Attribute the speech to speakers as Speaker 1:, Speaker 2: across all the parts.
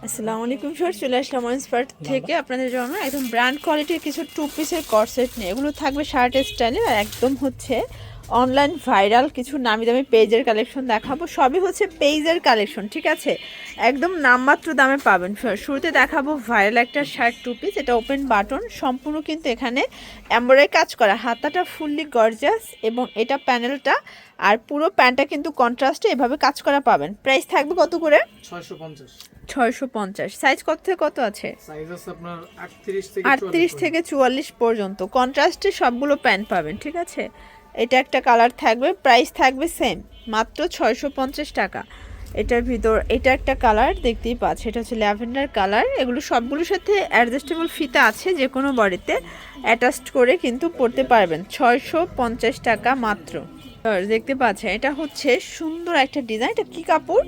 Speaker 1: আসসালামু আলাইকুম স্যার, চলে আসলাম ইন্সপায়ার্ড থেকে আপনাদের জন্য একদম ব্র্যান্ড কোয়ালিটির কিছু টু পিসের কর্সেট নিয়ে। এগুলো থাকবে শার্ট স্টাইলে আর একদম হচ্ছে অনলাইন ভাইরাল কিছু নামি দামি পেজের কালেকশন দেখাবো। সবই হচ্ছে পেজের কালেকশন, ঠিক আছে? একদম নামমাত্র দামে পাবেন। শুরুতে দেখাবো ভাইরাল একটা শার্ট টু পিস, এটা ওপেন বাটন, সম্পূর্ণ কিন্তু এখানে এমব্রয়ডারি কাজ করা, হাতাটা ফুললি গর্জাস এবং এটা প্যানেলটা আর পুরো প্যান্টটা কিন্তু কন্ট্রাস্টে এভাবে কাজ করা পাবেন। প্রাইস থাকবে কত করে? 650। সাইজ কত থেকে কত আছে?
Speaker 2: সাইজ আছে আপনার
Speaker 1: 38 থেকে 44 পর্যন্ত। কন্ট্রাস্টে সবগুলো প্যান্ট পাবেন, ঠিক আছে? এটা একটা কালার থাকবে, প্রাইস থাকবে সেম, মাত্র 650 টাকা। এটার ভিতর এটা একটা কালার দেখতেই পাচ্ছ, এটা হচ্ছে ল্যাভেন্ডার কালার। এগুলো সবগুলোর সাথে অ্যাডজাস্টেবল ফিতা আছে, যে কোনো বডিতে অ্যাটাচড করে কিন্তু পরতে পারবেন। 650 টাকা মাত্র। দেখতে পাচ্ছেন এটা হচ্ছে সুন্দর একটা ডিজাইন। এটা কি কাপড়?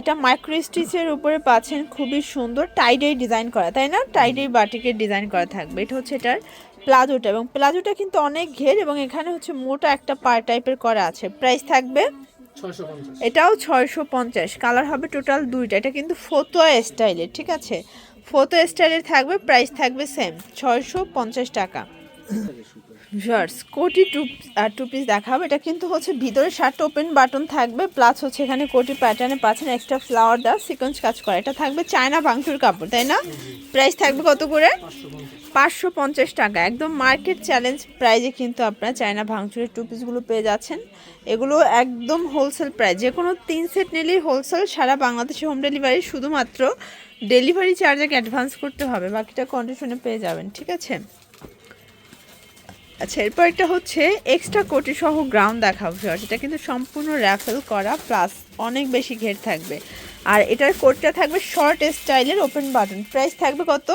Speaker 1: এটা মাইক্রো স্টিচের উপরে পাচ্ছেন, খুবই সুন্দর টাইডাই ডিজাইন করা, তাই না? টাইডাই বাটিকের ডিজাইন করা থাকবে। এটা হচ্ছে এটার প্লাজোটা, এবং প্লাজোটা কিন্তু অনেক ঘের এবং এখানে হচ্ছে মোটা একটা পার টাইপের করা আছে। প্রাইস থাকবে
Speaker 2: 650।
Speaker 1: এটাও 650। কালার হবে টোটাল দুইটা। এটা কিন্তু ফতোয়া স্টাইলের, ঠিক আছে? ফতোয়া স্টাইলের থাকবে, প্রাইস থাকবে সেম 650 টাকা। ভিউয়ার্স কোটি টু পিস দেখাবো। এটা কিন্তু হচ্ছে ভিতরে শার্ট ওপেন বাটন থাকবে, প্লাস হচ্ছে এখানে কোটি প্যাটার্নে পাচ্ছেন এক্সট্রা ফ্লাওয়ার দেওয়া সিকোয়েন্স কাজ করা। এটা থাকবে চায়না ভাঙচুর কাপড়, তাই না? প্রাইস থাকবে কত করে? 550 টাকা। একদম মার্কেট চ্যালেঞ্জ প্রাইজে কিন্তু আপনারা চায়না ভাঙচুরের টু পিসগুলো পেয়ে যাচ্ছেন। এগুলো একদম হোলসেল প্রাইস, যে কোনো 3 সেট নিলেই হোলসেল, সারা বাংলাদেশে হোম ডেলিভারি। শুধুমাত্র ডেলিভারি চার্জ আগে অ্যাডভান্স করতে হবে, বাকিটা কন্ডিশনে পেয়ে যাবেন, ঠিক আছে? আচ্ছা, এরপর একটা হচ্ছে এক্সট্রা কোটি সহ গ্রাউন্ড দেখাবো। এটা কিন্তু সম্পূর্ণ র্যাফেল করা, প্লাস অনেক বেশি ঘের থাকবে। আর এটার কোটটা থাকবে শর্ট স্টাইলের ওপেন বাটন। প্রাইস থাকবে কত?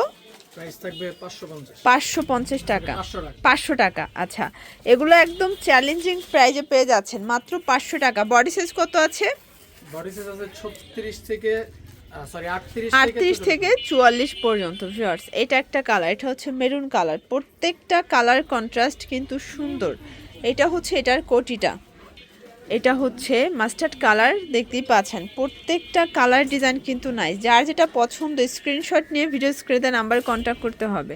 Speaker 2: প্রাইস থাকবে 550।
Speaker 1: 550 টাকা।
Speaker 2: 500 টাকা।
Speaker 1: 500 টাকা। আচ্ছা, এগুলো একদম চ্যালেঞ্জিং প্রাইজে পেয়ে যাচ্ছেন মাত্র 500 টাকা। বডি সাইজ কত আছে?
Speaker 2: বডি সাইজ আছে 36 থেকে
Speaker 1: 38 থেকে 44 পর্যন্ত। ভিউয়ার্স এটা একটা কালার, এটা হচ্ছে মেরুন কালার। প্রত্যেকটা কালার কন্ট্রাস্ট কিন্তু সুন্দর। এটা হচ্ছে এটার কোটিটা, এটা হচ্ছে মাস্টার্ড কালার, দেখতেই পাচ্ছেন। প্রত্যেকটা কালার ডিজাইন কিন্তু নাই। যার যেটা পছন্দ স্ক্রিনশট নিয়ে ভিডিও স্ক্রিনে নাম্বার কন্ট্যাক্ট করতে হবে।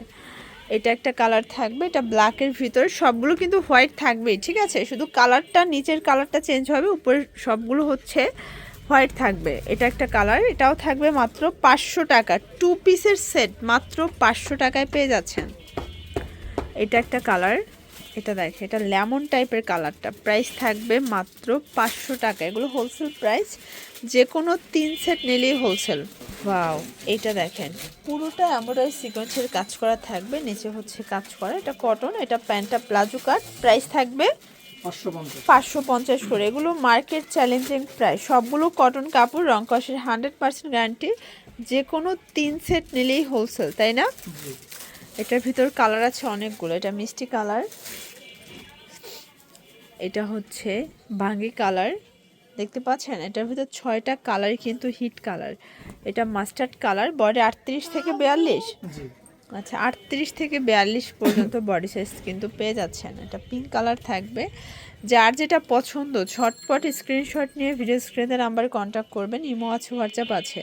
Speaker 1: এটা একটা কালার থাকবে, এটা ব্ল্যাকের ভিতর। সবগুলো কিন্তু হোয়াইট থাকবেই, ঠিক আছে? শুধু কালারটা, নিচের কালারটা চেঞ্জ হবে, উপরের সবগুলো হচ্ছে হোয়াইট থাকবে। এটা একটা কালার, এটাও থাকবে মাত্র 500 টাকা। টু পিসের সেট মাত্র 500 টাকায় পেয়ে যাচ্ছেন। এটা একটা কালার, এটা দেখে, এটা লেমন টাইপের কালারটা। প্রাইস থাকবে মাত্র 500 টাকা। এগুলো হোলসেল প্রাইস, যে কোনো 3 সেট নিলেই হোলসেল। ওয়াও, এটা দেখেন, পুরোটা এমব্রয়ডারি সিকোয়েন্সের কাজ করা থাকবে, নিচে হচ্ছে কাজ করা। এটা কটন, এটা প্যান্টটা প্লাজো কাট। প্রাইস থাকবে 550 করে। এগুলো মার্কেট চ্যালেঞ্জিং প্রাইস, সবগুলো কটন কাপড়, রং কষের 100% গ্যারান্টি। যে কোনো 3 সেট নিলেই হোলসেল, তাই না? এটার ভিতর কালার আছে অনেকগুলো। এটা মিষ্টি কালার, এটা হচ্ছে ভাঙ্গি কালার, দেখতে পাচ্ছেন? এটার ভিতর 6টা কালার কিন্তু হিট কালার। এটা মাস্টার্ড কালার। বডি 38 থেকে 42। আচ্ছা, 38 থেকে 42 পর্যন্ত বডি সাইজ কিন্তু পেয়ে যাচ্ছেন। এটা পিঙ্ক কালার থাকবে। যার যেটা পছন্দ ঝটপট স্ক্রিনশট নিয়ে ভিডিও স্ক্রিনে নাম্বারে কন্ট্যাক্ট করবেন। ইমো আছে, হোয়াটসঅ্যাপ আছে,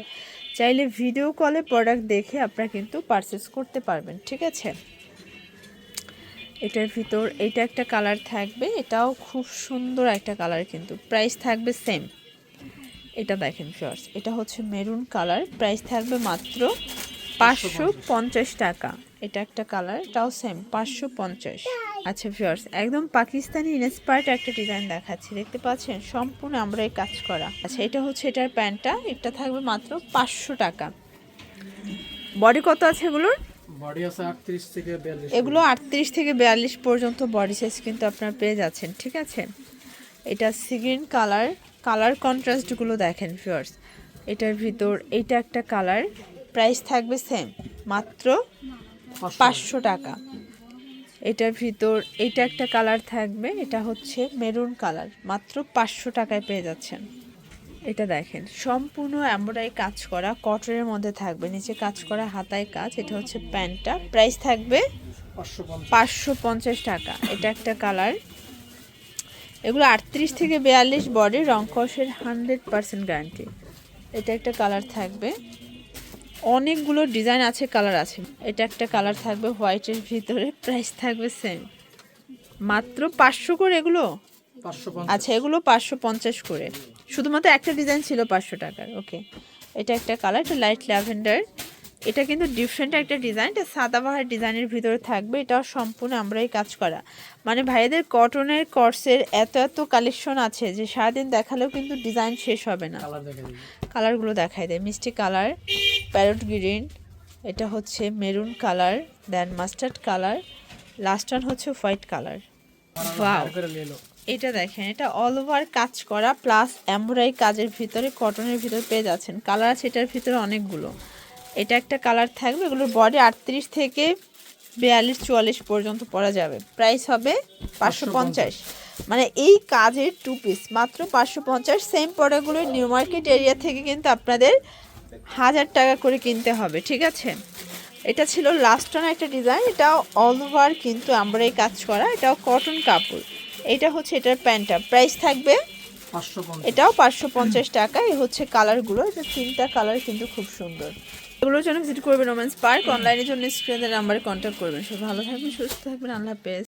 Speaker 1: চাইলে ভিডিও কলে প্রোডাক্ট দেখে আপনারা কিন্তু পারচেস করতে পারবেন, ঠিক আছে? এটার ভিতর এটা একটা কালার থাকবে, এটাও খুব সুন্দর একটা কালার কিন্তু। প্রাইস থাকবে সেম। এটা দেখেন ভিউয়ার্স, এটা হচ্ছে মেরুন কালার। প্রাইস থাকবে মাত্র 550 টাকা। এটা একটা কালার, এটাও সেম 550। আচ্ছা ভিউয়ার্স, একদম পাকিস্তানি ইন্সপায়ার্ড একটা ডিজাইন দেখাচ্ছি, দেখতে পাচ্ছেন? সম্পূর্ণ আমরা এই কাজ করা। আচ্ছা, এটা হচ্ছে এটার প্যান্টটা, এটা থাকবে মাত্র 500 টাকা। বডি কত আছে এগুলোর?
Speaker 2: বডি আছে 38 থেকে 42।
Speaker 1: এগুলো 38 থেকে 42 পর্যন্ত বডি সাইজ কিন্তু আপনারা পেয়ে যাচ্ছেন, ঠিক আছে? এটা সিগ্রিন কালার, কালার কন্ট্রাস্টগুলো দেখেন ভিউয়ার্স। এটার ভিতর এইটা একটা কালার। প্রাইস থাকবে সেম, মাত্র 500 টাকা। এটার ভিতর এইটা একটা কালার থাকবে, এটা হচ্ছে মেরুন কালার, মাত্র 500 টাকায় পেয়ে যাচ্ছেন। এটা দেখেন, সম্পূর্ণ এমব্রয়ডারি কাজ করা, কটনের মধ্যে থাকবে, নিচে কাজ করা, হাতায় কাজ। এটা হচ্ছে প্যান্টটা। প্রাইস থাকবে 550 টাকা। এটা একটা কালার। এগুলো 38 থেকে 42 বডি, রং কষের 100% গ্যারান্টি। এটা একটা কালার থাকবে, অনেকগুলো ডিজাইন আছে, কালার আছে। এটা একটা কালার থাকবে হোয়াইটের ভিতরে, প্রাইস থাকবে সেম, মাত্র 500 করে এগুলো।
Speaker 2: 550।
Speaker 1: আচ্ছা, এগুলো 550 করে, শুধুমাত্র একটা ডিজাইন ছিল 500 টাকার। ওকে, এটা একটা কালার, এটা লাইট ল্যাভেন্ডার। এটা কিন্তু ডিফারেন্ট একটা ডিজাইন, এটা সাদাবাহার ডিজাইনের ভিতরে থাকবে। এটাও সম্পূর্ণ আমরাই কাজ করা, মানে ভাইদের কটনের কর্সের এত এত কালেকশন আছে যে সারাদিন দেখালেও কিন্তু ডিজাইন শেষ হবে না।
Speaker 2: কালার দেখে দিই।
Speaker 1: কালারগুলো দেখাই দেয়, মিষ্টি কালার, প্যারট গ্রিন, এটা হচ্ছে মেরুন কালার, দেন মাস্টার্ড কালার, লাস্ট ওয়ান হচ্ছে হোয়াইট কালার। ওয়াও,
Speaker 2: করে নিয়ে এলো।
Speaker 1: এটা দেখেন, এটা অল ওভার কাজ করা প্লাস এমব্রয়ডারি কাজের ভিতরে, কটনের ভিতরে পেয়ে যাচ্ছেন। কালার আছে এটার ভিতরে অনেকগুলো। এটা একটা কালার থাকবে, এগুলোর বডি 38 থেকে 42-44 পর্যন্ত পরা যাবে। প্রাইস হবে 550। মানে এই কাজের 2 পিস মাত্র 550। সেম প্রোডাক্টগুলো নিউ মার্কেট এরিয়া থেকে কিন্তু আপনাদের 1000 টাকা করে কিনতে হবে, ঠিক আছে। এটা ছিল লাস্ট ওয়ান একটা ডিজাইন, এটাও অল ওভার কিন্তু আমরাই কাজ করা, এটাও কটন কাপড়। এটা হচ্ছে এটার প্যান্টটা, প্রাইস থাকবে
Speaker 2: 550।
Speaker 1: এটাও 550 টাকা। এই হচ্ছে কালারগুলো, এটা 3টা কালার কিন্তু খুব সুন্দর। এগুলোর জন্য ভিজিট করবেন রোম্যান্স পার্ক, অনলাইনের জন্য স্ক্রিনের নাম্বারে কন্ট্যাক্ট করবেন। সব ভালো থাকবেন, সুস্থ থাকবেন, আল্লাহ হাফেজ।